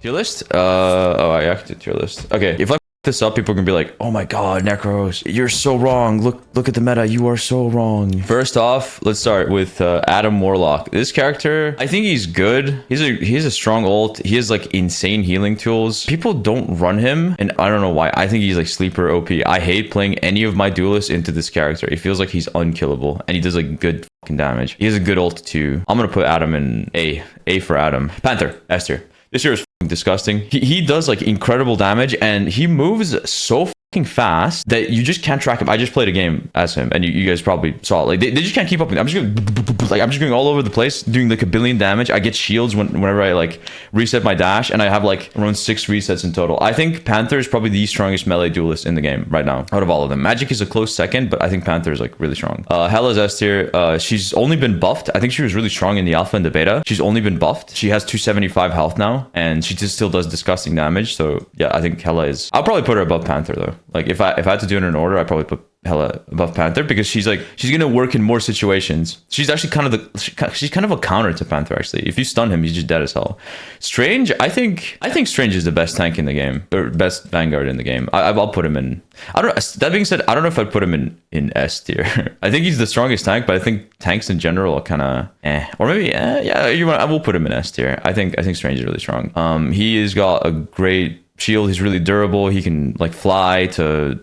Tier list? Oh, I have to do tier list. Okay, if I this up, people are gonna be like, oh my god, Necros, you're so wrong. Look at the meta, you are so wrong. First off, let's start with Adam Warlock. This character, I think he's good. He's a strong ult. He has like insane healing tools. People don't run him, and I don't know why. I think he's like sleeper OP. I hate playing any of my duelists into this character. It feels like he's unkillable, and he does like good fucking damage. He has a good ult too. I'm gonna put Adam in A for Adam. Panther, S tier. This year is disgusting. He does like incredible damage, and he moves so fucking fast that you just can't track him. I just played a game as him, and you guys probably saw it. Like they just can't keep up with me. I'm just going all over the place, doing like a billion damage. I get shields whenever I like reset my dash, and I have like around 6 resets in total. I think Panther is probably the strongest melee duelist in the game right now out of all of them. Magik is a close second, but I think Panther is like really strong. Hela's S tier. She's only been buffed. I think she was really strong in the alpha and the beta. She's only been buffed. She has 275 health now, and she just still does disgusting damage. So yeah, I think Hela is. I'll probably put her above Panther though. Like if I had to do it in order, I'd probably put Hela above Panther, because she's gonna work in more situations. She's actually kind of a counter to Panther actually. If you stun him, he's just dead as hell. Strange, I think Strange is the best tank in the game, or best Vanguard in the game. I'll put him in. I don't. That being said, I don't know if I'd put him in S tier. I think he's the strongest tank, but I think tanks in general are kind of or maybe yeah. I will put him in S tier. I think Strange is really strong. He has got a great shield. He's really durable. He can like fly to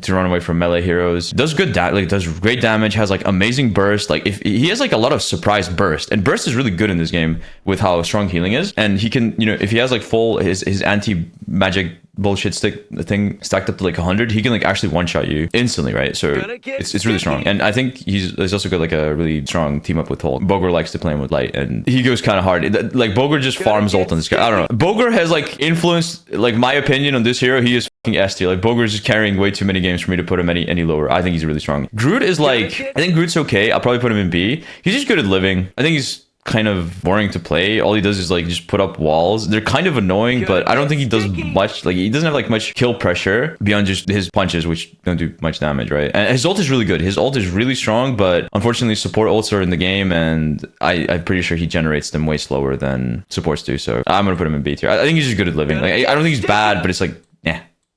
run away from melee heroes. Does good does great damage. Has like amazing burst. Like if he has like a lot of surprise burst, and burst is really good in this game with how strong healing is. And he can, if he has like full his anti magic bullshit thing stacked up to like 100, he can like actually one-shot you instantly, right? So it's really strong. And I think he's also got like a really strong team up with Hulk. Boger likes to play him with light, and he goes kind of hard. Like Boger just farms ult on this guy. I don't know. Boger has like influenced like my opinion on this hero. He is fucking S tier. Like Boger is just carrying way too many games for me to put him any lower. I think he's really strong. Groot is like, I think Groot's okay. I'll probably put him in B. He's just good at living. I think he's kind of boring to play. All he does is like just put up walls. They're kind of annoying, but I don't think he does much. Like he doesn't have like much kill pressure beyond just his punches, which don't do much damage, right? And his ult is really good. His ult is really strong, but unfortunately support ults are in the game, and I'm pretty sure he generates them way slower than supports do. So I'm gonna put him in B tier. I think he's just good at living. Like I don't think he's bad, but it's like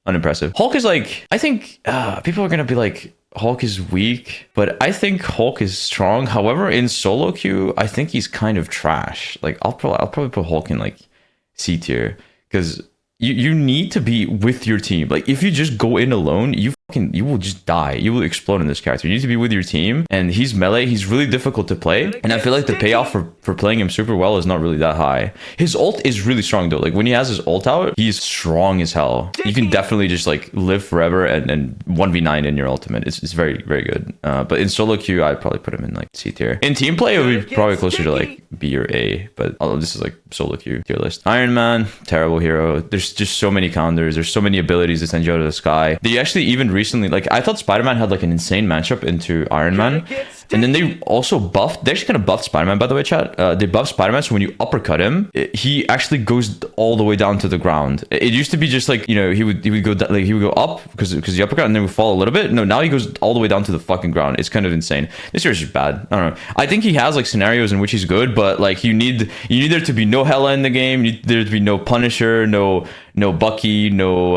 unimpressive. Hulk is like, I think people are gonna be like, Hulk is weak, but I think Hulk is strong. However, in solo queue, I think he's kind of trash. Like I'll probably put Hulk in like C tier, because you need to be with your team. Like if you just go in alone, you will just die. You will explode in this character. You need to be with your team, and he's melee. He's really difficult to play, and I feel like the payoff for playing him super well is not really that high. His ult is really strong though. Like when he has his ult out, he's strong as hell. You can definitely just like live forever and 1v9 in your ultimate. It's very, very good. But in solo queue, I'd probably put him in like C tier. In team play, it would be probably closer to like B or A, but this is like solo queue tier list. Iron Man, terrible hero. There's just so many counters. There's so many abilities to send you out of the sky. They actually even recently, like I thought Spider-Man had like an insane matchup into Iron Man, and then they also buffed. They actually kind of buffed Spider-Man, by the way, chat. They buffed Spider-Man, so when you uppercut him, he actually goes all the way down to the ground. It used to be just like, he would go like he would go up because the uppercut, and then would fall a little bit. No, now he goes all the way down to the fucking ground. It's kind of insane. This year is just bad. I don't know. I think he has like scenarios in which he's good, but like you need there to be no Hela in the game. You need there to be no Punisher, no Bucky, no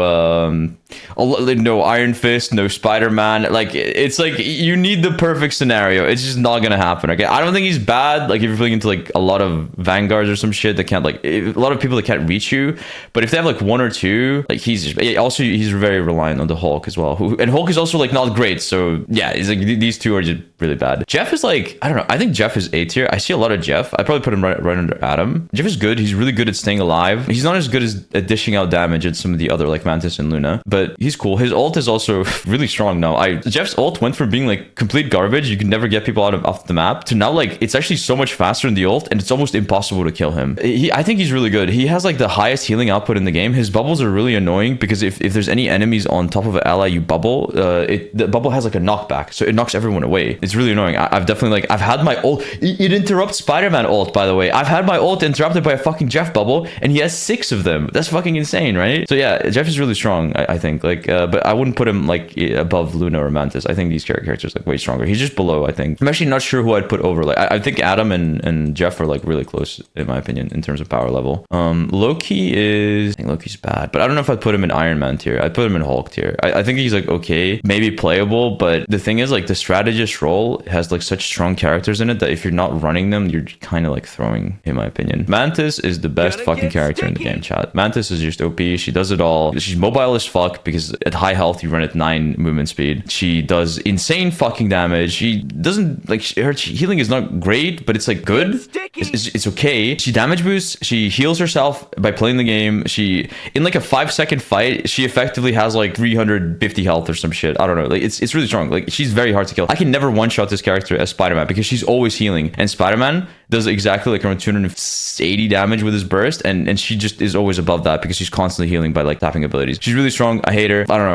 Iron Fist, no Spider-Man. Like it's like you need the perfect scenario. It's just not gonna happen. Okay, I don't think he's bad. Like if you're playing into like a lot of vanguards or some shit that can't a lot of people that can't reach you. But if they have like one or two, like he's very reliant on the Hulk as well. And Hulk is also like not great. So yeah, it's like these two are just really bad. Jeff is like, I don't know. I think Jeff is A tier. I see a lot of Jeff. I probably put him right under Adam. Jeff is good. He's really good at staying alive. He's not as good at dishing out damage as some of the other like Mantis and Luna, but he's cool. His ult is also really strong now. Jeff's ult went from being like complete garbage, you can never get people off the map, to now like it's actually so much faster in the ult, and it's almost impossible to kill him. I think he's really good. He has like the highest healing output in the game. His bubbles are really annoying, because if there's any enemies on top of an ally you bubble, the bubble has like a knockback, so it knocks everyone away. It's It's really annoying. I've definitely like, I've had my ult. It interrupts Spider-Man ult, by the way. I've had my ult interrupted by a fucking Jeff bubble, and he has 6 of them. That's fucking insane, right? So yeah, Jeff is really strong, I think. Like, but I wouldn't put him like above Luna or Mantis. I think these characters are like way stronger. He's just below, I think. I'm actually not sure who I'd put over. Like, I think Adam and Jeff are like really close, in my opinion, in terms of power level. Loki is, I think Loki's bad, but I don't know if I'd put him in Iron Man tier. I'd put him in Hulk tier. I think he's like okay, maybe playable, but the thing is like the strategist role has like such strong characters in it that if you're not running them, you're kind of like throwing, in my opinion. Mantis is the best fucking character in the game, chat. Mantis is just OP. She does it all. She's mobile as fuck because at high health you run at 9 movement speed. She does insane fucking damage. She doesn't like, her healing is not great, but it's like good. It's okay. She damage boosts. She heals herself by playing the game. She, in like a 5-second fight, she effectively has like 350 health or some shit. I don't know. Like it's really strong. Like she's very hard to kill. I can never one-shot this character as Spider-Man because she's always healing, and Spider-Man does exactly like around 280 damage with his burst, and she just is always above that because she's constantly healing by like tapping abilities. She's really strong. I hate her. I don't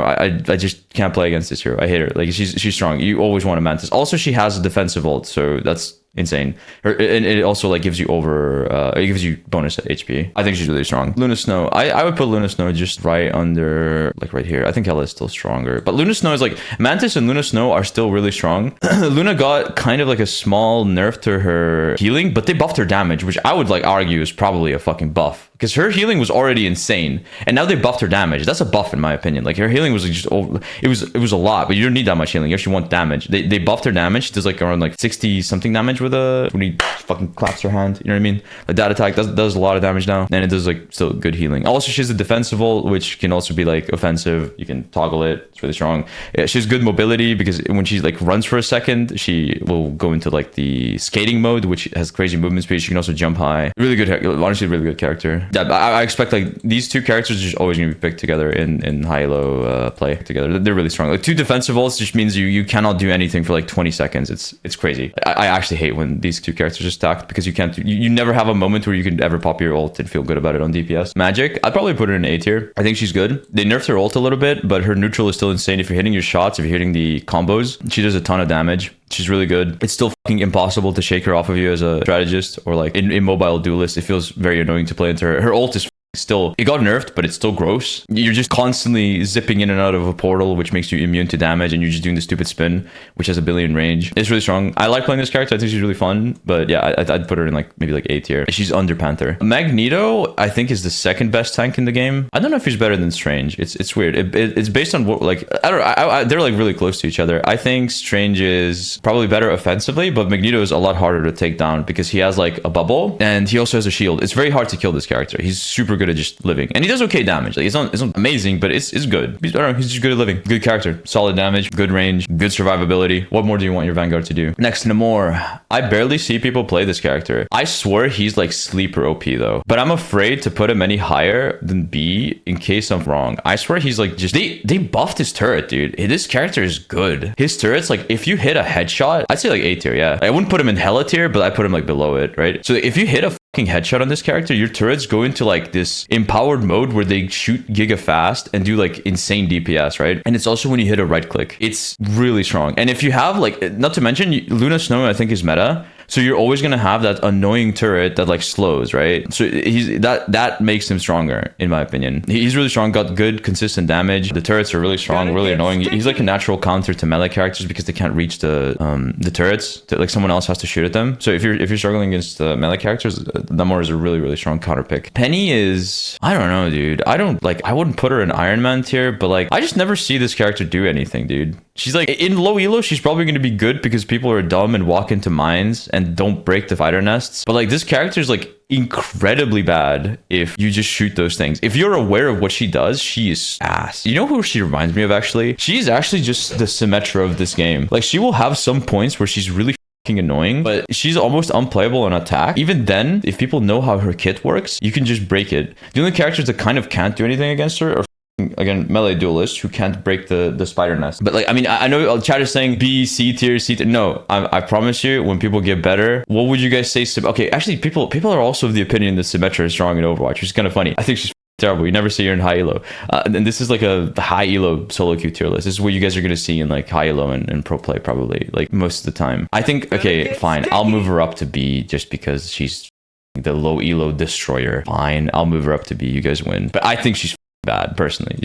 know. I just can't play against this hero. I hate her. Like she's strong. You always want a Mantis. Also, she has a defensive ult, so that's insane. And it also like gives you it gives you bonus HP. I think she's really strong. Luna Snow, I would put Luna Snow just right under, like right here. I think Hela is still stronger, but Luna Snow is like, Mantis and Luna Snow are still really strong. Luna got kind of like a small nerf to her healing, but they buffed her damage, which I would like argue is probably a fucking buff, because her healing was already insane, and now they buffed her damage. That's a buff in my opinion. Like her healing was like just it was a lot, but you don't need that much healing. You actually want damage. They buffed her damage. She does like around like 60 something damage with when he fucking claps her hand. You know what I mean? Like that attack does a lot of damage now, and it does like still good healing. Also, she has a defensive ult, which can also be like offensive. You can toggle it. It's really strong. Yeah, she has good mobility because when she like runs for a second, she will go into like the skating mode, which has crazy movement speed. She can also jump high. Really good, honestly, really good character. Yeah, I expect like these two characters are just always gonna be picked together in high-low play together. They're really strong. Like 2 defensive ults just means you cannot do anything for like 20 seconds. It's crazy. I actually hate when these 2 characters are stacked because you can't you never have a moment where you can ever pop your ult and feel good about it on DPS. Magik, I'd probably put her in A tier. I think she's good. They nerfed her ult a little bit, but her neutral is still insane. If you're hitting your shots, if you're hitting the combos, she does a ton of damage. She's really good. It's still fucking impossible to shake her off of you as a strategist or like in mobile duelist. It feels very annoying to play into her. Her ult is still, it got nerfed, but it's still gross. You're just constantly zipping in and out of a portal, which makes you immune to damage, and you're just doing the stupid spin, which has a billion range. It's really strong. I like playing this character. I think she's really fun, but yeah, I'd put her in like maybe like A tier. She's under Panther. Magneto, I think, is the second best tank in the game. I don't know if he's better than Strange. It's weird. It's based on what, like, I don't know. They're like really close to each other. I think Strange is probably better offensively, but Magneto is a lot harder to take down because he has like a bubble and he also has a shield. It's very hard to kill this character. He's super good at just living, and he does okay damage. Like it's not amazing, but it's good. I don't know, he's just good at living. Good character, solid damage, good range, good survivability. What more do you want your Vanguard to do? Next, Namor. I barely see people play this character. I swear he's like sleeper OP though, but I'm afraid to put him any higher than B in case I'm wrong. I swear he's like just they buffed his turret, dude. This character is good. His turret's like, if you hit a headshot, I'd say like A tier. Yeah, I wouldn't put him in Hela tier, but I put him like below it, right? So if you hit a headshot on this character, your turrets go into like this empowered mode where they shoot giga fast and do like insane DPS, right? And it's also when you hit a right click, it's really strong. And if you have like, not to mention Luna Snow, I think is meta, so you're always gonna have that annoying turret that like slows, right? So that makes him stronger, in my opinion. He's really strong, got good consistent damage. The turrets are really strong, really annoying. He's like a natural counter to melee characters because they can't reach the turrets. Like someone else has to shoot at them. So if you're struggling against melee characters, Namor is a really strong counter pick. Penny is, I don't know, dude. I wouldn't put her in Iron Man tier, but like I just never see this character do anything, dude. She's like, in low elo, she's probably going to be good because people are dumb and walk into mines and don't break the fighter nests. But like this character is like incredibly bad if you just shoot those things. If you're aware of what she does, she is ass. You know who she reminds me of actually? She's actually just the Symmetra of this game. Like she will have some points where she's really annoying, but she's almost unplayable on attack. Even then, if people know how her kit works, you can just break it. The only characters that kind of can't do anything against her are again melee duelists who can't break the spider nest. But like, I mean, I know chat is saying B, C tier, C tier. No, I promise you, when people get better, what would you guys say? Okay, actually, people are also of the opinion that Symmetra is strong in Overwatch, which is kind of funny. I think she's terrible. You never see her in high elo. And this is like a high elo solo queue tier list. This is what you guys are going to see in like high elo and pro play probably, like most of the time. I think, okay, fine. I'll move her up to B just because she's the low elo destroyer. Fine, I'll move her up to B. You guys win. But I think she's bad, personally.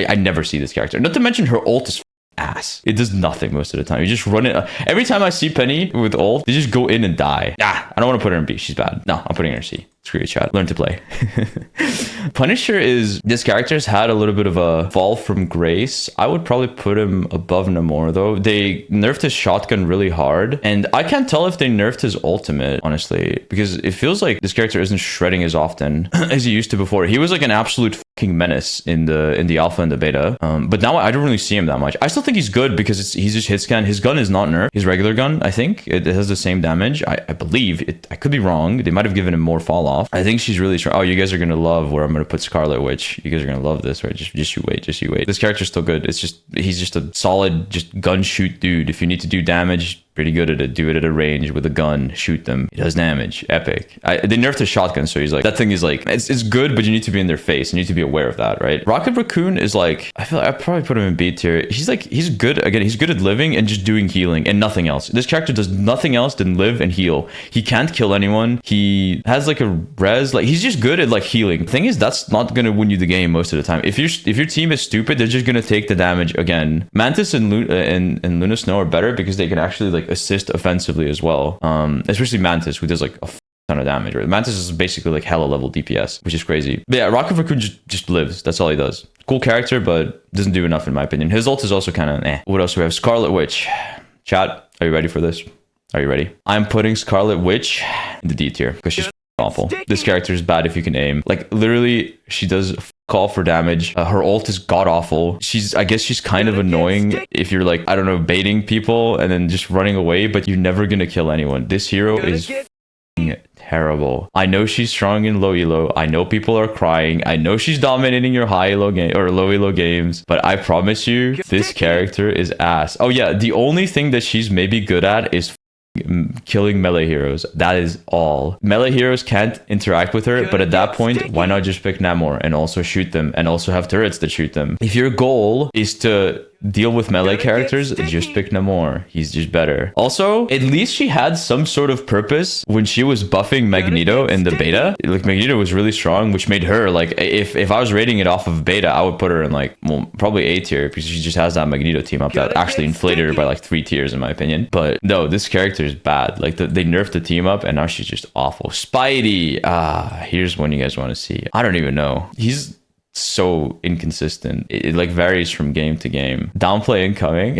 I never see this character. Not to mention her ult is ass. It does nothing most of the time. You just run it. Every time I see Penny with ult, they just go in and die. I don't want to put her in B. She's bad. No, I'm putting her in C. Screw you, chat. Learn to play. Punisher is... This character's had a little bit of a fall from grace. I would probably put him above Namor, though. They nerfed his shotgun really hard. And I can't tell if they nerfed his ultimate, honestly. Because it feels like this character isn't shredding as often as he used to before. He was like an absolute fucking menace in the alpha and the beta. But now I don't really see him that much. I still think he's good because he's just hit scan. His gun is not nerfed. His regular gun, I think. It has the same damage. I believe. I could be wrong. They might have given him more fall off. I think she's really strong. Oh, you guys are gonna love where I'm gonna put Scarlet Witch. You guys are gonna love this, right? Just you wait. This character's still good. It's just he's just a solid, just gun shoot dude. If you need to do damage, pretty good at it. Do it at a range with a gun. Shoot them. It does damage. Epic. They nerfed his shotgun, so he's like, that thing is like, it's good, but you need to be in their face. You need to be aware of that, right? Rocket Raccoon is like, I feel like I'd probably put him in B tier. He's good. Again, he's good at living and just doing healing and nothing else. This character does nothing else than live and heal. He can't kill anyone. He has like a res. Like, he's just good at like healing. The thing is, that's not gonna win you the game most of the time. If your team is stupid, they're just gonna take the damage again. Mantis and Luna Snow are better because they can actually like assist offensively as well, especially Mantis, who does like a ton of damage, right? Mantis is basically like Hela level DPS, which is crazy. But yeah, Rocket Raccoon just lives. That's all he does. Cool character, but doesn't do enough in my opinion. His ult is also kind of What else do we have? Scarlet Witch. Chat, are you ready for this? Are you ready? I'm putting Scarlet Witch in the D tier because she's awful. This character is bad if you can aim. Like, literally, she does call for damage. Her ult is god awful. I guess she's kind of annoying if you're like, I don't know, baiting people and then just running away, but you're never gonna kill anyone. This hero is terrible. I know she's strong in low elo. I know people are crying. I know she's dominating your high elo game or low elo games, but I promise you, this character is ass. Oh yeah, the only thing that she's maybe good at is killing melee heroes. That is all. Melee heroes can't interact with her, but at that point, why not just pick Namor and also shoot them and also have turrets that shoot them? If your goal is to deal with melee characters, just pick Namor. He's just better. Also, at least she had some sort of purpose when she was buffing Magneto in the beta. Like, Magneto was really strong, which made her like, if I was rating it off of beta, I would put her in like, well, probably A tier because she just has that Magneto team up that actually inflated her by like 3 tiers in my opinion. But no, this character is bad. Like, they nerfed the team up and now she's just awful. Spidey. Here's one you guys want to see. I don't even know. He's so inconsistent. It like varies from game to game. Downplay incoming.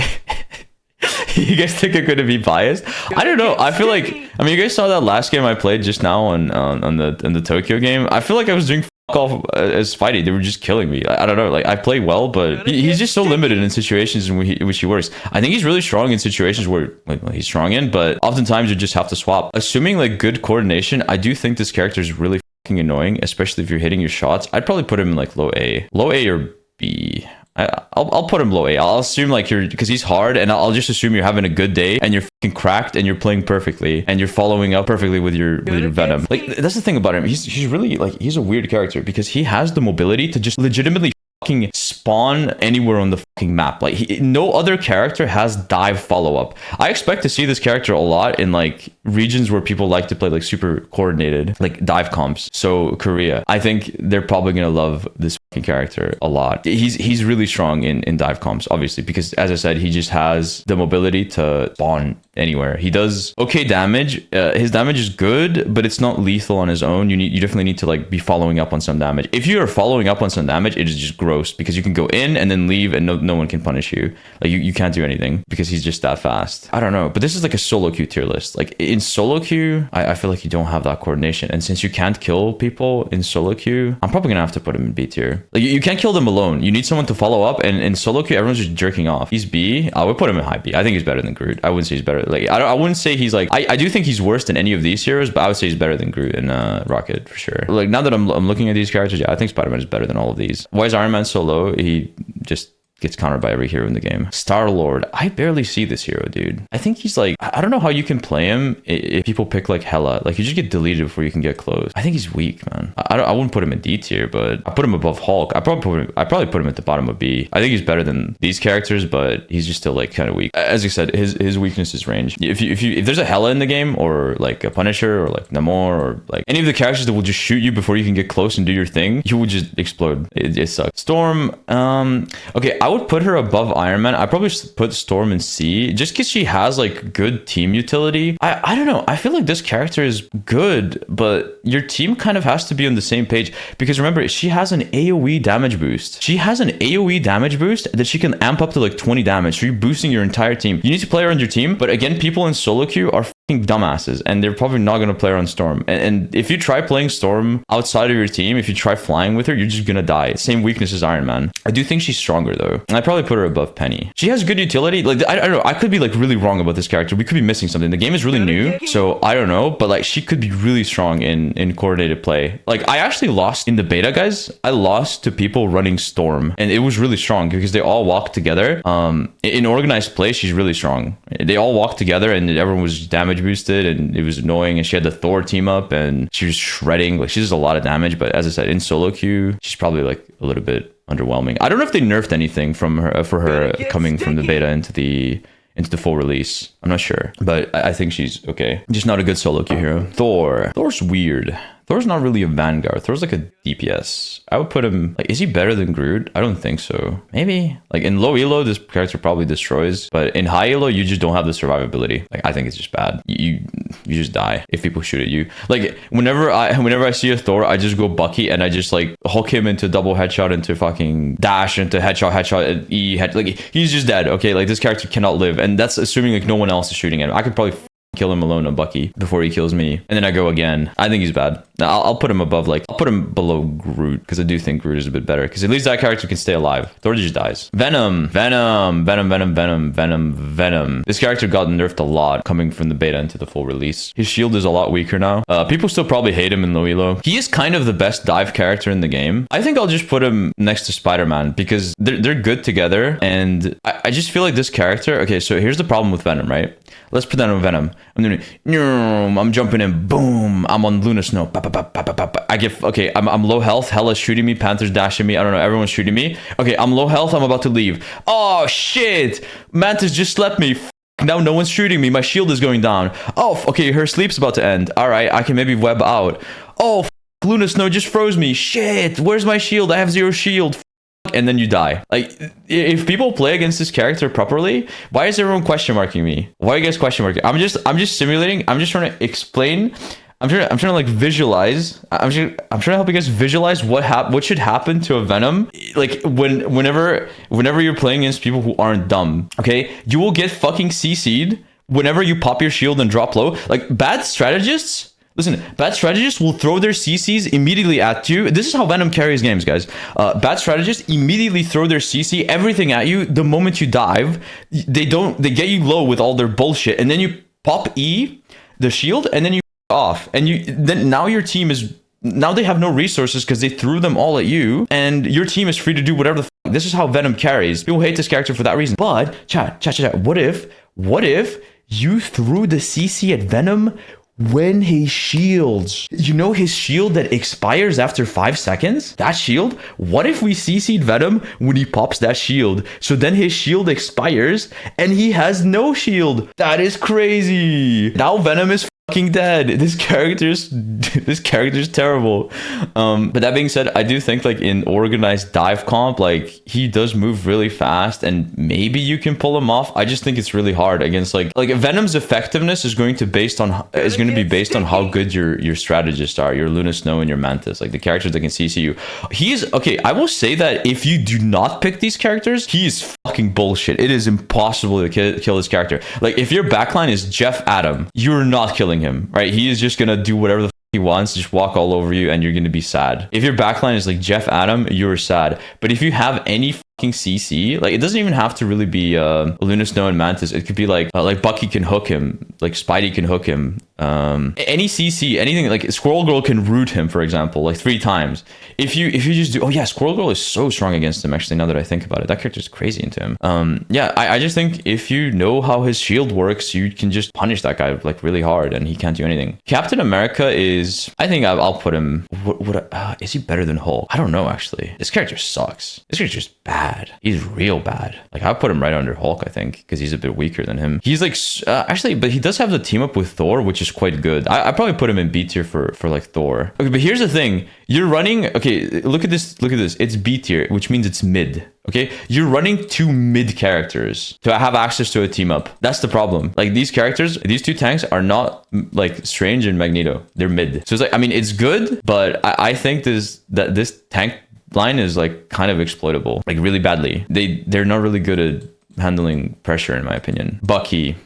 You guys think I'm gonna be biased? I don't know. I feel like, I mean, you guys saw that last game I played just now on the Tokyo game. I feel like I was doing fuck all as Spidey. They were just killing me. I don't know. Like, I play well, but he's just so limited in situations in which he works. I think he's really strong in situations where he's strong in, but oftentimes you just have to swap. Assuming like good coordination, I do think this character is really annoying, especially if you're hitting your shots. I'd probably put him in like low A or B. I'll put him low A. I'll assume like because he's hard, and I'll just assume you're having a good day and you're fucking cracked and you're playing perfectly and you're following up perfectly with your Venom. Like, that's the thing about him. He's really like, he's a weird character because he has the mobility to just legitimately fucking spawn anywhere on the fucking map. Like, no other character has dive follow-up. I expect to see this character a lot in like regions where people like to play like super coordinated like dive comps. So Korea, I think they're probably gonna love this fucking character a lot. He's really strong in dive comps, obviously, because as I said, he just has the mobility to spawn anywhere. He does okay damage. His damage is good, but it's not lethal on his own. You definitely need to like be following up on some damage. If you are following up on some damage, it is just gross because you can go in and then leave and no one can punish you. Like, you can't do anything because he's just that fast. I don't know, but this is like a solo queue tier list. Like, in solo queue, I feel like you don't have that coordination, and since you can't kill people in solo queue, I'm probably gonna have to put him in B tier. Like, you can't kill them alone. You need someone to follow up, and in solo queue, everyone's just jerking off. He's B. I would put him in high B. I think he's better than Groot. I wouldn't say he's better. Like, I wouldn't say he's like, I do think he's worse than any of these heroes, but I would say he's better than Groot and Rocket for sure. Like, now that I'm looking at these characters, yeah, I think Spiderman is better than all of these. Why is Iron Man so low? He just gets countered by every hero in the game. Starlord, I barely see this hero, dude. I think he's like, I don't know how you can play him if people pick like Hela. Like, you just get deleted before you can get close. I think he's weak, man. I wouldn't put him in D tier, but I put him above Hulk. I probably put him at the bottom of B. I think he's better than these characters, but he's just still like kind of weak. As I said, his weakness is range. If there's a Hela in the game, or like a Punisher, or like Namor, or like any of the characters that will just shoot you before you can get close and do your thing, you will just explode. It sucks. Storm, okay, I would put her above Iron Man. I probably put Storm in C, just because she has like good team utility. I don't know. I feel like this character is good, but your team kind of has to be on the same page, because remember, she has an AoE damage boost. She has an AoE damage boost that she can amp up to like 20 damage. So you're boosting your entire team. You need to play her on your team, but again, people in solo queue are fucking dumbasses, and they're probably not going to play her on Storm. And if you try playing Storm outside of your team, if you try flying with her, you're just going to die. Same weakness as Iron Man. I do think she's stronger though, and I probably put her above Penny. She has good utility. Like, I don't know. I could be like really wrong about this character. We could be missing something. The game is really new, so I don't know, but like she could be really strong in coordinated play. Like, I actually lost in the beta, guys. I lost to people running Storm, and it was really strong because they all walked together. In organized play, she's really strong. They all walked together, and everyone was damage boosted, and it was annoying. And she had the Thor team up, and she was shredding. Like, she does a lot of damage, but as I said, in solo queue, she's probably like a little bit underwhelming. I don't know if they nerfed anything from her for her coming from the beta into the full release. I'm not sure, but I think she's okay. Just not a good solo queue hero. Thor's weird. Thor's not really a Vanguard. Thor's like a DPS. I would put him, like, is he better than Groot? I don't think so. Maybe. Like, in low elo, this character probably destroys. But in high elo, you just don't have the survivability. Like, I think it's just bad. You just die if people shoot at you. Like, whenever I see a Thor, I just go Bucky, and I just, like, Hulk him into double headshot, into fucking dash, into headshot, and E, like, he's just dead, okay? Like, this character cannot live. And that's assuming, like, no one else is shooting at him. I could probably kill him alone on Bucky before he kills me, and then I go again. I think he's bad. Now, I'll put him above, like, I'll put him below Groot, because I do think Groot is a bit better, because at least that character can stay alive. Thor just dies. Venom. This character got nerfed a lot coming from the beta into the full release. His shield is a lot weaker now. People still probably hate him in low elo. He is kind of the best dive character in the game. I think I'll just put him next to Spider-Man, because they're good together, and I just feel like this character... Okay, so here's the problem with Venom, right? Let's pretend I'm Venom. I'm jumping in, boom, I'm on Luna Snow. I'm low health. Hela's shooting me. Panther's dashing me. I don't know. Everyone's shooting me. Okay, I'm low health. I'm about to leave. Oh shit! Mantis just slept me. Now no one's shooting me. My shield is going down. Oh, okay, her sleep's about to end. All right, I can maybe web out. Oh, Luna Snow just froze me. Shit! Where's my shield? I have 0 shield. And then you die. Like, if people play against this character properly, why is everyone question marking me? Why are you guys question marking? I'm just simulating. I'm just trying to explain. I'm trying to like visualize. I'm trying to help you guys visualize what should happen to a Venom. Like, whenever you're playing against people who aren't dumb, okay? You will get fucking CC'd whenever you pop your shield and drop low. Like, bad strategists. Listen, bad strategists will throw their CCs immediately at you. This is how Venom carries games, guys. Bad strategists immediately throw their CC, everything at you the moment you dive. They get you low with all their bullshit, and then you pop E, the shield, and then you off. And now your team is... Now they have no resources because they threw them all at you, and your team is free to do whatever the fuck. This is how Venom carries. People hate this character for that reason. But, chat, what if you threw the CC at Venom when his shields, you know, his shield that expires after 5 seconds, that shield, what if we CC'd Venom when he pops that shield? So then his shield expires and he has no shield. That is crazy. Now Venom is fucking dead. This character's terrible. But that being said, I do think, like, in organized dive comp, like, he does move really fast, and maybe you can pull him off. I just think it's really hard against like Venom's effectiveness is going to be based on how good your strategists are, your Luna Snow and your Mantis, like the characters that can CC you. He's okay. I will say that if you do not pick these characters, he is fucking bullshit. It is impossible to kill this character. Like, if your backline is Jeff Adam, you're not killing him, right? He is just gonna do whatever the he wants, just walk all over you, and you're gonna be sad. If your backline is like Jeff Adam, you're sad. But if you have any fucking CC. Like, it doesn't even have to really be Luna Snow and Mantis. It could be like Bucky can hook him, like Spidey can hook him. Any CC, anything, like Squirrel Girl can root him, for example, like 3 times. If you just do, oh yeah, Squirrel Girl is so strong against him, actually, now that I think about it. That character's crazy into him. Yeah, I just think if you know how his shield works, you can just punish that guy like really hard and he can't do anything. Captain America is, I think I'll put him, is he better than Hulk? I don't know, actually. This character sucks. This character's bad. He's real bad. Like, I'll put him right under Hulk, I think, because he's a bit weaker than him. He's like, actually, but he does have the team up with Thor, which is quite good. I probably put him in B tier for like Thor. Okay, but here's the thing. You're running, okay, look at this. It's B tier, which means it's mid. Okay, you're running 2 mid characters to have access to a team up. That's the problem. Like, these characters, these 2 tanks are not like Strange and Magneto. They're mid. So it's like, I mean, it's good, but I think this tank line is like kind of exploitable, like really badly. They're not really good at handling pressure, in my opinion. Bucky.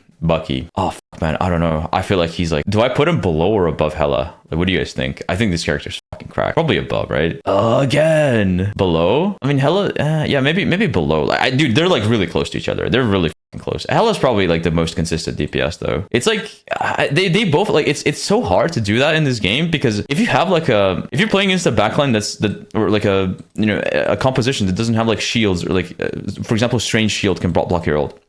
Oh, fuck, man. I don't know. I feel like he's like, do I put him below or above Hela? Like, what do you guys think? I think this character's fucking cracked. Probably above, right? Again. Below? I mean, Hela, yeah, maybe below. Like, dude, they're like really close to each other. They're really fucking close. Hela's probably like the most consistent DPS though. It's like, they both, like, it's so hard to do that in this game because if you have like if you're playing against a backline or like a, you know, a composition that doesn't have like shields or like, for example, Strange Shield can block your ult.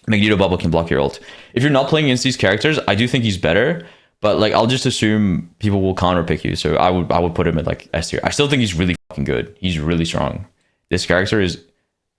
Magneto Bubble can block your ult. If you're not playing against these characters, I do think he's better, but like I'll just assume people will counter pick you. So I would put him at like S tier. I still think he's really fucking good. He's really strong. This character is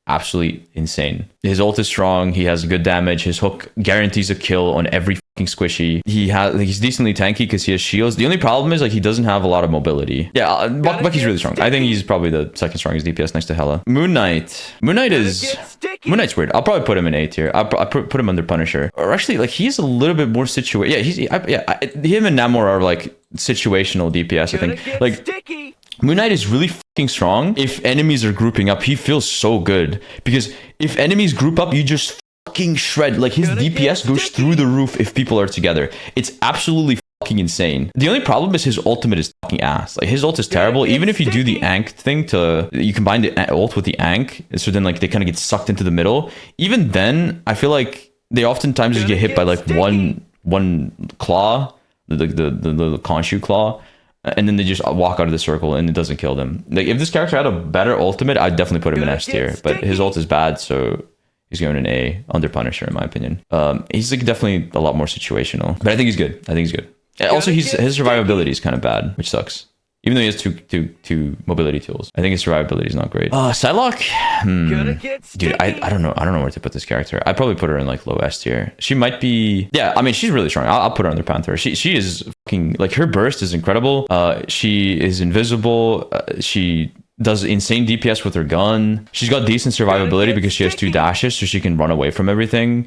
absolutely insane. His ult is strong. He has good damage. His hook guarantees a kill on every fucking squishy. He's decently tanky because he has shields. The only problem is like he doesn't have a lot of mobility. Yeah, Bucky's really strong. I think he's probably the second strongest DPS next to Hela. Moon Knight's weird. I'll probably put him in A tier. I'll put him under Punisher. Or actually, like, he's a little bit more situated. Yeah, him and Namor are like situational DPS. I think like Moon Knight is really fucking strong. If enemies are grouping up, he feels so good because if enemies group up, you just fucking shred. Like, his DPS goes through the roof if people are together. It's absolutely fucking insane. The only problem is his ultimate is fucking ass. Like, his ult is terrible. Even if you do the Ankh thing you combine the ult with the Ankh, so then like they kind of get sucked into the middle. Even then, I feel like they oftentimes just get hit by like one claw, the Khonshu claw. And then they just walk out of the circle and it doesn't kill them. Like, if this character had a better ultimate, I'd definitely put him in S tier. But his ult is bad, so he's going in A under Punisher, in my opinion. He's like definitely a lot more situational. But I think he's good. Also, his survivability is kind of bad, which sucks. Even though he has two mobility tools. I think his survivability is not great. Psylocke? Dude, I don't know. I don't know where to put this character. I'd probably put her in like low S tier. She might be... Yeah, I mean, she's really strong. I'll put her under Panther. She is fucking... Like, her burst is incredible. She is invisible. She does insane DPS with her gun. She's got decent survivability because she has 2 dashes, so she can run away from everything.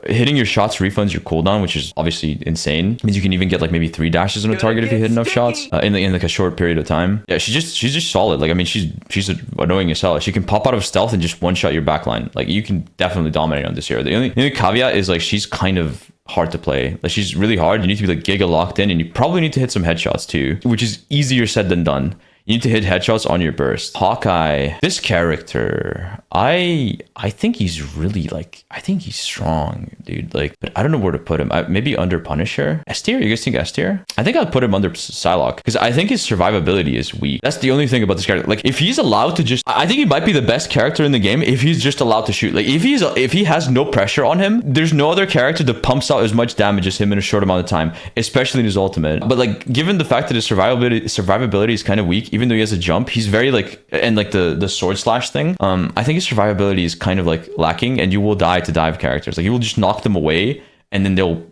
Hitting your shots refunds your cooldown, which is obviously insane. It means you can even get like maybe 3 dashes on a target if you hit enough shots in like a short period of time. Yeah, she's just solid. Like, I mean, she's annoying as hell. She can pop out of stealth and just one-shot your backline. Like, you can definitely dominate on this hero. The only caveat is like she's kind of hard to play. Like, she's really hard. You need to be like giga locked in, and you probably need to hit some headshots too, which is easier said than done. You need to hit headshots on your burst. Hawkeye, this character, I think he's really like, I think he's strong, dude. Like, but I don't know where to put him. Maybe under Punisher. S tier? You guys think S tier? I think I'd put him under Psylocke because I think his survivability is weak. That's the only thing about this character. Like, if he's allowed to just, I think he might be the best character in the game if he's just allowed to shoot. Like, if he has no pressure on him, there's no other character that pumps out as much damage as him in a short amount of time, especially in his ultimate. But like, given the fact that his survivability is kind of weak, even though he has a jump, he's very like, and like the sword slash thing, I think his survivability is kind of like lacking, and you will die to dive characters. Like, you will just knock them away and then they'll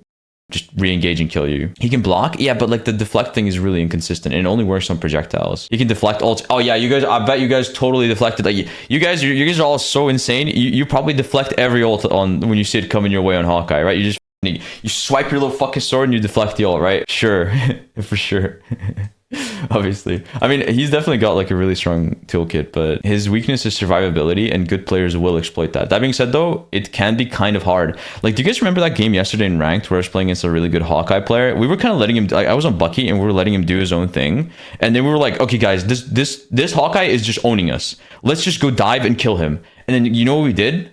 just re-engage and kill you. He can block, yeah, but like the deflect thing is really inconsistent and it only works on projectiles. He can deflect ults. Oh yeah, you guys, I bet you guys totally deflected. Like, you guys are all so insane. You probably deflect every ult on when you see it coming your way on Hawkeye, right? You swipe your little fucking sword and you deflect the ult, right? Sure. For sure. Obviously. I mean, he's definitely got like a really strong toolkit, but his weakness is survivability, and good players will exploit that. That being said, though, it can be kind of hard. Like, do you guys remember that game yesterday in Ranked where I was playing against a really good Hawkeye player? We were kind of letting him, like, I was on Bucky and we were letting him do his own thing. And then we were like, okay, guys, this Hawkeye is just owning us. Let's just go dive and kill him. And then you know what we did?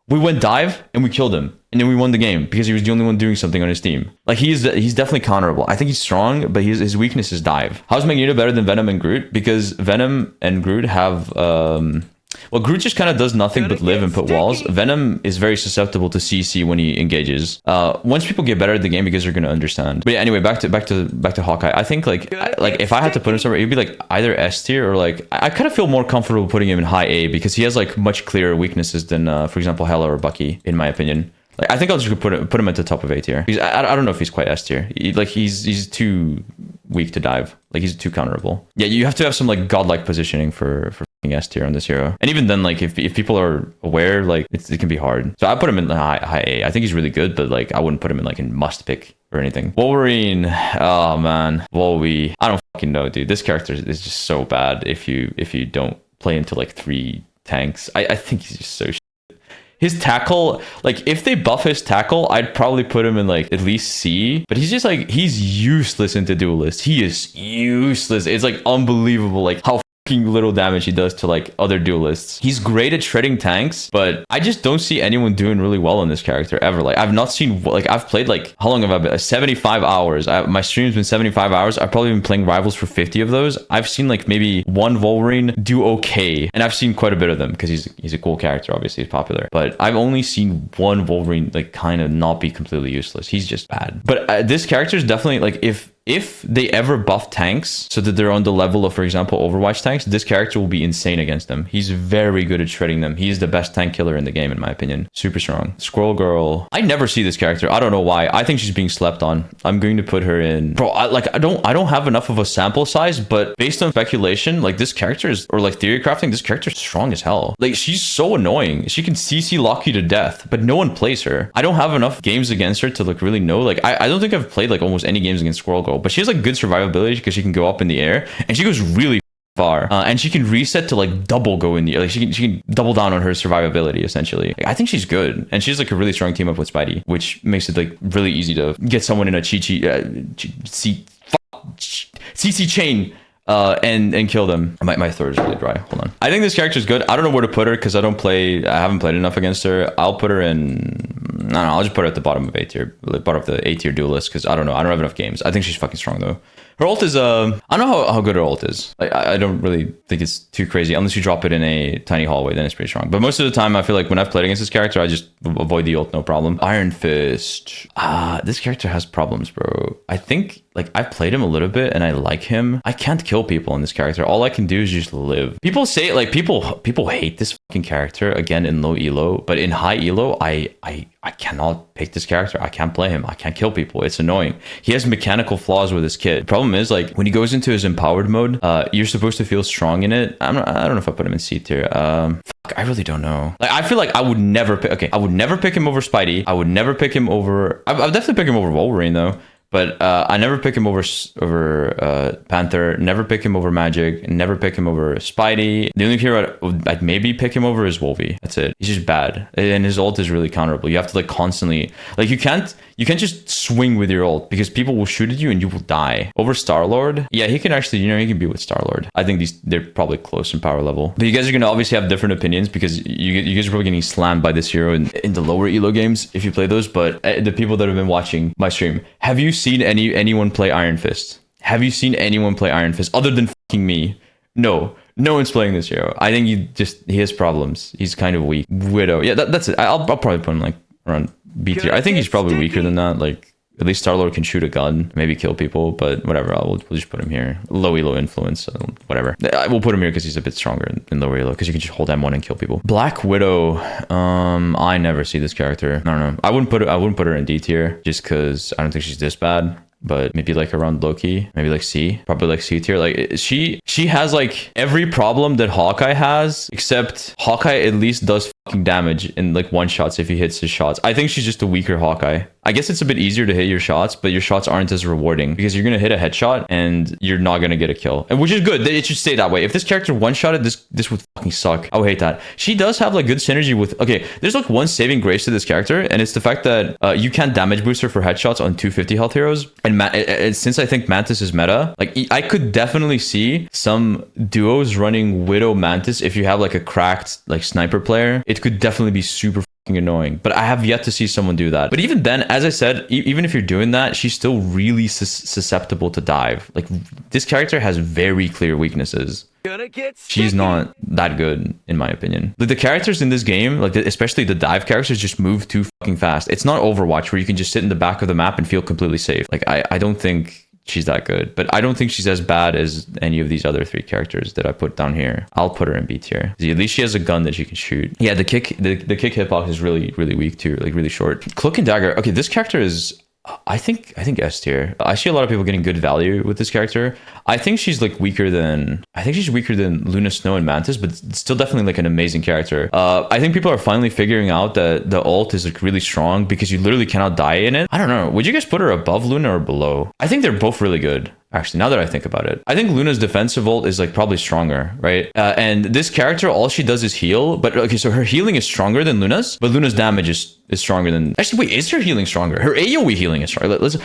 We went dive and we killed him. And then we won the game because he was the only one doing something on his team. Like, he's definitely counterable. I think he's strong, but his weakness is dive. How's Magneto better than Venom and Groot? Because Venom and Groot have... well, Groot just kind of does nothing but live and put walls. Venom is very susceptible to CC when he engages. Once people get better at the game, because they're going to understand. But yeah, anyway, back to Hawkeye. I think like if I had to put him somewhere, it'd be like either S tier or like I kind of feel more comfortable putting him in high A because he has like much clearer weaknesses than for example Hela or Bucky, in my opinion. Like, I think I'll just put him at the top of A tier. Because I don't know if he's quite S tier. He's too weak to dive. Like, he's too counterable. Yeah, you have to have some like godlike positioning for S tier on this hero. And even then, like if people are aware, like it can be hard. So I put him in high A. I think he's really good, but like I wouldn't put him in like in must pick or anything. Wolverine. Oh man, Wolvie. I don't fucking know, dude. This character is just so bad if you don't play into like 3 tanks. I think he's just so. His tackle, like if they buff his tackle, I'd probably put him in like at least C, but he's just like, he's useless into duelist. He is useless. It's like unbelievable like how little damage he does to like other duelists. He's great at shredding tanks, but I just don't see anyone doing really well on this character ever. Like I've not seen, like I've played like, how long have I been? 75 hours. My stream's been 75 hours. I've probably been playing rivals for 50 of those. I've seen like maybe one Wolverine do okay, and I've seen quite a bit of them because he's a cool character. Obviously he's popular, but I've only seen one Wolverine like kind of not be completely useless. He's just bad. But this character is definitely like, if they ever buff tanks so that they're on the level of, for example, Overwatch tanks, this character will be insane against them. He's very good at shredding them. He's the best tank killer in the game, in my opinion. Super strong. Squirrel Girl. I never see this character. I don't know why. I think she's being slept on. I'm going to put her in. Bro, I don't have enough of a sample size, but based on speculation, like this character is, or like theory crafting, this character is strong as hell. Like she's so annoying. She can CC lock you to death, but no one plays her. I don't have enough games against her to like really know. Like I don't think I've played like almost any games against Squirrel Girl, but she has like good survivability because she can go up in the air and she goes really far, and she can reset to like double go in the air. Like she can double down on her survivability essentially. Like, I think she's good, and she's like a really strong team up with Spidey, which makes it like really easy to get someone in a CC chain and kill them. My throat is really dry. Hold on. I think this character is good. I don't know where to put her because I haven't played enough against her. I'll put her in. No, I'll just put her at the bottom of A tier, part of the A tier duelist, because I don't know. I don't have enough games. I think she's fucking strong though. Her ult is I don't know how good her ult is. I don't really think it's too crazy unless you drop it in a tiny hallway. Then it's pretty strong. But most of the time, I feel like when I've played against this character, I just avoid the ult, no problem. Iron Fist. This character has problems, bro. I think like I've played him a little bit and I like him. I can't kill people in this character. All I can do is just live. People say like people hate this fucking character again in low elo, but in high elo, I cannot pick this character. I can't play him. I can't kill people. It's annoying. He has mechanical flaws with his kit. The problem is like when he goes into his empowered mode, you're supposed to feel strong in it. I don't know if I put him in C tier. I really don't know. Like I feel like I would never pick. Okay, I would never pick him over Spidey. I would never pick him over. I'll definitely pick him over Wolverine though. But I never pick him over Panther, never pick him over Magik, never pick him over Spidey. The only hero I'd maybe pick him over is Wolvie. That's it. He's just bad. And his ult is really counterable. You have to like constantly, like you can't just swing with your ult because people will shoot at you and you will die. Over Starlord, yeah, he can actually, he can be with Starlord. I think they're probably close in power level. But you guys are going to obviously have different opinions because you guys are probably getting slammed by this hero in the lower elo games if you play those. But the people that have been watching my stream, have you seen anyone play Iron Fist? Have you seen anyone play Iron Fist other than fucking me? No one's playing this hero. I think he has problems. He's kind of weak. Widow, yeah, that's it. I'll probably put him like around B tier. I think he's probably weaker than that. Like at least Starlord can shoot a gun, maybe kill people, but whatever. We'll just put him here. Low elo influence, whatever. We'll put him here because he's a bit stronger in lower elo because you can just hold M1 and kill people. Black Widow. I never see this character. I don't know. I wouldn't put her in D tier just because I don't think she's this bad. But maybe like around Loki, maybe like C, probably like C tier. Like she has like every problem that Hawkeye has, except Hawkeye at least does fucking damage in like one shots if he hits his shots. I think she's just a weaker Hawkeye. I guess it's a bit easier to hit your shots, but your shots aren't as rewarding because you're gonna hit a headshot and you're not gonna get a kill, and which is good. It should stay that way. If this character one-shotted, this would fucking suck. I would hate that. She does have like good synergy with. Okay, there's like one saving grace to this character, and it's the fact that you can damage boost her for headshots on 250 health heroes. And since I think Mantis is meta, like I could definitely see some duos running Widow Mantis if you have like a cracked like sniper player. It could definitely be super annoying, but I have yet to see someone do that. But even then, as I said, even if you're doing that, she's still really susceptible to dive. Like this character has very clear weaknesses. She's not that good in my opinion. Like the characters in this game, like especially the dive characters, just move too fucking fast. It's not Overwatch where you can just sit in the back of the map and feel completely safe. Like I don't think she's that good, but I don't think she's as bad as any of these other 3 characters that I put down here. I'll put her in B tier. At least she has a gun that she can shoot. Yeah, the kick hitbox is really weak too, like really short. Cloak and Dagger. Okay, this character is I think S tier. I see a lot of people getting good value with this character. I think she's weaker than Luna Snow and Mantis, but still definitely like an amazing character. I think people are finally figuring out that the ult is like really strong because you literally cannot die in it. I don't know. Would you guys put her above Luna or below? I think they're both really good. Actually, now that I think about it, I think Luna's defensive ult is like probably stronger, right? And this character, all she does is heal. But okay, so her healing is stronger than Luna's, but Luna's damage is stronger than. Actually, wait, is her healing stronger? Her AOE healing is stronger. Let's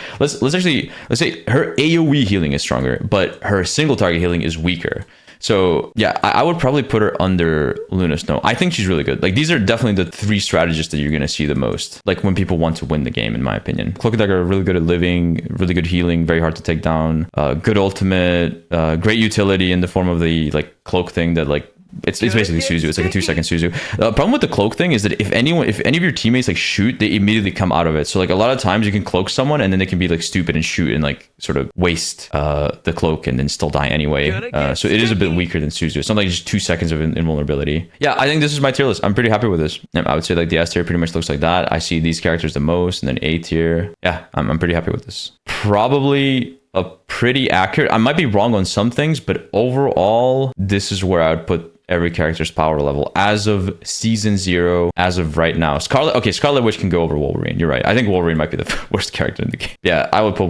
say her AOE healing is stronger, but her single target healing is weaker. So yeah, I would probably put her under Luna Snow. I think she's really good. Like these are definitely the 3 strategists that you're gonna see the most. Like when people want to win the game, in my opinion. Cloak Dagger are really good at living, really good healing, very hard to take down. Good ultimate, great utility in the form of the like cloak thing that like. It's basically Suzu. It's like a 2-second Suzu. The problem with the cloak thing is that if any of your teammates like shoot, they immediately come out of it. So like a lot of times you can cloak someone and then they can be like stupid and shoot and like sort of waste the cloak and then still die anyway. So it is a bit weaker than Suzu. It's not like just 2 seconds of invulnerability. Yeah, I think this is my tier list. I'm pretty happy with this. I would say like the S tier pretty much looks like that. I see these characters the most, and then A tier. Yeah, I'm pretty happy with this. Probably a pretty accurate. I might be wrong on some things, but overall, this is where I would put every character's power level as of season 0, as of right now. Scarlet Witch can go over Wolverine. You're right. I think Wolverine might be the worst character in the game. Yeah, I would put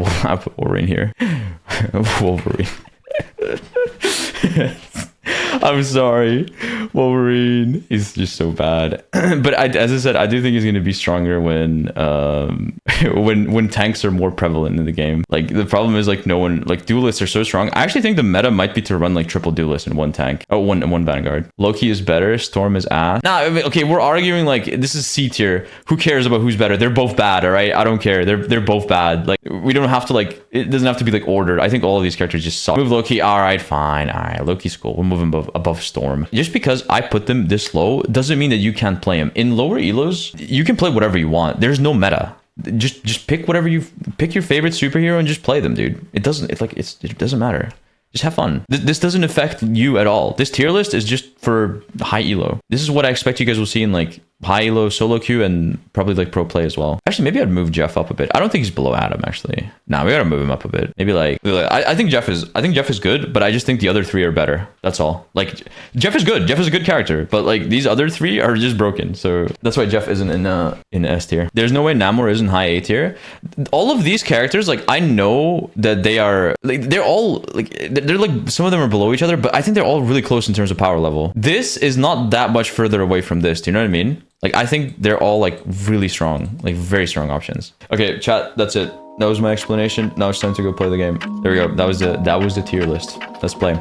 Wolverine here. Wolverine. I'm sorry, Wolverine is just so bad. But as I said, I do think he's going to be stronger when tanks are more prevalent in the game. Like the problem is like no one, like duelists are so strong. I actually think the meta might be to run like triple duelist in one tank. Oh, one Vanguard. Loki is better. Storm is ass. Nah, okay, we're arguing like this is C tier. Who cares about who's better? They're both bad. All right, I don't care. They're both bad. Like we don't have to like. It doesn't have to be like ordered. I think all of these characters just suck. Move Loki. All right, fine. All right, Loki's cool. We'll move him above Storm. Just because I put them this low doesn't mean that you can't play him. In lower elos, you can play whatever you want. There's no meta. Just pick whatever pick your favorite superhero and just play them, dude. It doesn't matter. Just have fun. This doesn't affect you at all. This tier list is just for high elo. This is what I expect you guys will see in like high elo solo queue and probably like pro play as well. Actually, maybe I'd move Jeff up a bit. I don't think he's below Adam actually. Nah, we gotta move him up a bit. Maybe like I think Jeff is good, but I just think the other 3 are better. That's all. Like Jeff is good. Jeff is a good character, but like these other 3 are just broken. So that's why Jeff isn't in S tier. There's no way Namor is in high A tier. All of these characters, like I know that they are like they're all like they're like some of them are below each other, but I think they're all really close in terms of power level. This is not that much further away from this. Do you know what I mean? Like, I think they're all, like, really strong. Like, very strong options. Okay, chat, that's it. That was my explanation. Now it's time to go play the game. There we go. That was the tier list. Let's play.